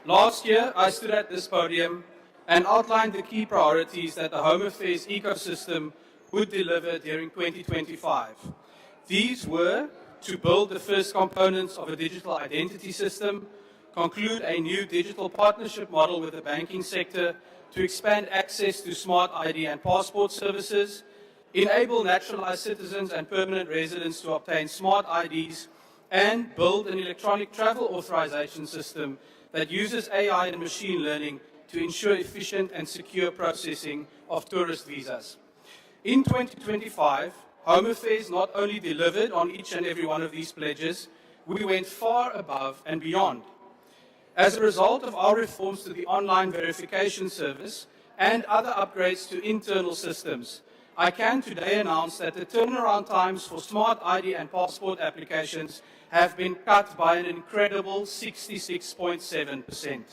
Last year, I stood at this podium and outlined the key priorities that the Home Affairs ecosystem would deliver during 2025. These were to build the first components of a digital identity system, conclude a new digital partnership model with the banking sector to expand access to smart ID and passport services, enable naturalized citizens and permanent residents to obtain smart IDs, and build an electronic travel authorization system that uses AI and machine learning to ensure efficient and secure processing of tourist visas. In 2025, Home Affairs not only delivered on each and every one of these pledges, we went far above and beyond. As a result of our reforms to the online verification service and other upgrades to internal systems, I can today announce that the turnaround times for smart ID and passport applications have been cut by an incredible 66.7%.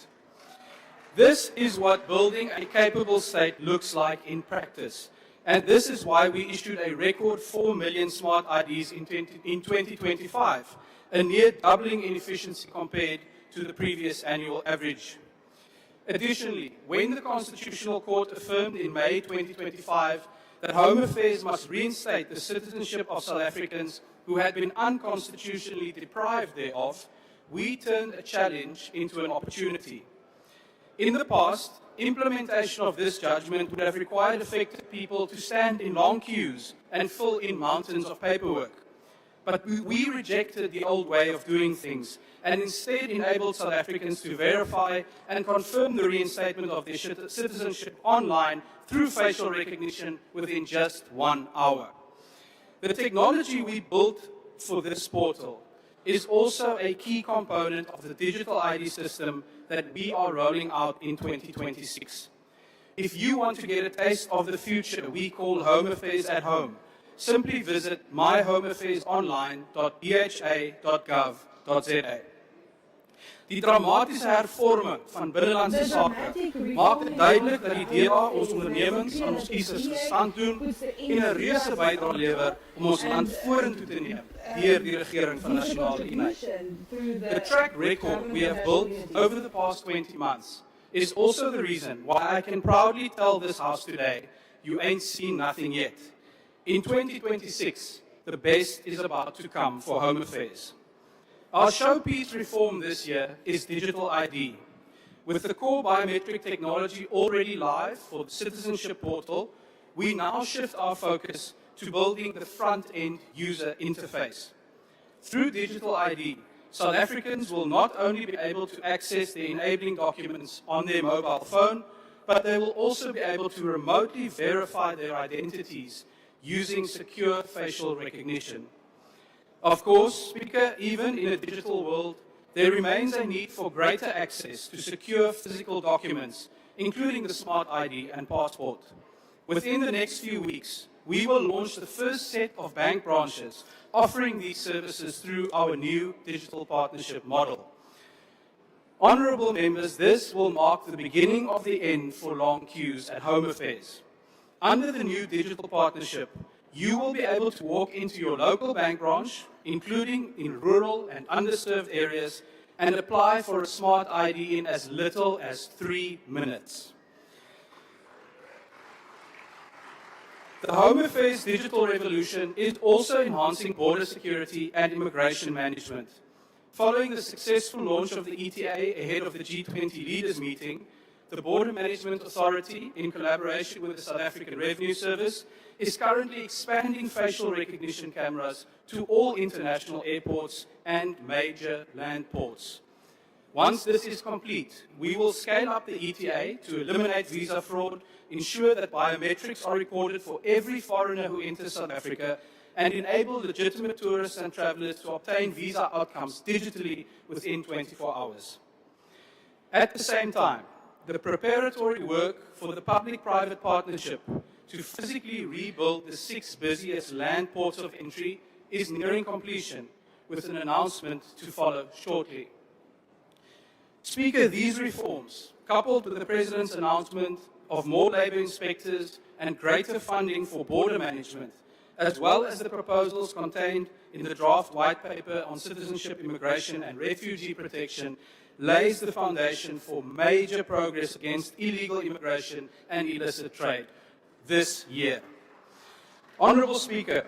This is what building a capable state looks like in practice. And this is why we issued a record 4 million smart IDs in 2025, a near doubling in efficiency compared to the previous annual average. Additionally, when the Constitutional Court affirmed in May 2025 that Home Affairs must reinstate the citizenship of South Africans who had been unconstitutionally deprived thereof, we turned a challenge into an opportunity. In the past, implementation of this judgment would have required affected people to stand in long queues and fill in mountains of paperwork. But we rejected the old way of doing things and instead enabled South Africans to verify and confirm the reinstatement of their citizenship online through facial recognition within just 1 hour. The technology we built for this portal is also a key component of the digital ID system that we are rolling out in 2026. If you want to get a taste of the future we call Home Affairs at Home, simply visit myhomeaffairsonline.dha.gov.za. Die dramatiese hervorming van binnelandse sake maak dit duidelik dat die DA ons ondernemings aan ons kiesers gestand doen en 'n reuse bydrae lewer om ons land vorentoe te neem deur die regering van nasionale eenheid. The track record we have built over the past 20 months is also the reason why I can proudly tell this House today, you ain't seen nothing yet. In 2026, the best is about to come for Home Affairs. Our showpiece reform this year is digital ID. With the core biometric technology already live for the citizenship portal, we now shift our focus to building the front-end user interface. Through digital ID, South Africans will not only be able to access the enabling documents on their mobile phone, but they will also be able to remotely verify their identities using secure facial recognition. Of course, Speaker, even in a digital world, there remains a need for greater access to secure physical documents, including the smart ID and passport. Within the next few weeks, we will launch the first set of bank branches offering these services through our new digital partnership model. Honourable members, this will mark the beginning of the end for long queues at Home Affairs. Under the new digital partnership, you will be able to walk into your local bank branch, including in rural and underserved areas, and apply for a smart ID in as little as 3 minutes. The Home Affairs digital revolution is also enhancing border security and immigration management. Following the successful launch of the ETA ahead of the G20 leaders meeting, the Border Management Authority, in collaboration with the South African Revenue Service, is currently expanding facial recognition cameras to all international airports and major land ports. Once this is complete, we will scale up the ETA to eliminate visa fraud, ensure that biometrics are recorded for every foreigner who enters South Africa, and enable legitimate tourists and travelers to obtain visa outcomes digitally within 24 hours. At the same time, the preparatory work for the public-private partnership to physically rebuild the 6 busiest land ports of entry is nearing completion, with an announcement to follow shortly. Speaker, these reforms, coupled with the President's announcement of more labour inspectors and greater funding for border management, as well as the proposals contained in the draft white paper on citizenship, immigration and refugee protection, lays the foundation for major progress against illegal immigration and illicit trade this year. Honourable Speaker,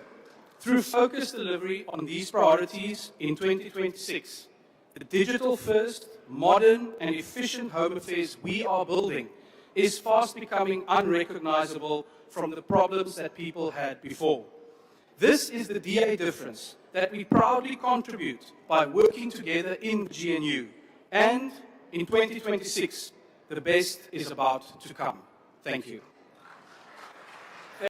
through focused delivery on these priorities in 2026, the digital-first, modern and efficient Home Affairs we are building is fast becoming unrecognizable from the problems that people had before. This is the DA difference that we proudly contribute by working together in GNU. And in 2026, the best is about to come. Thank you.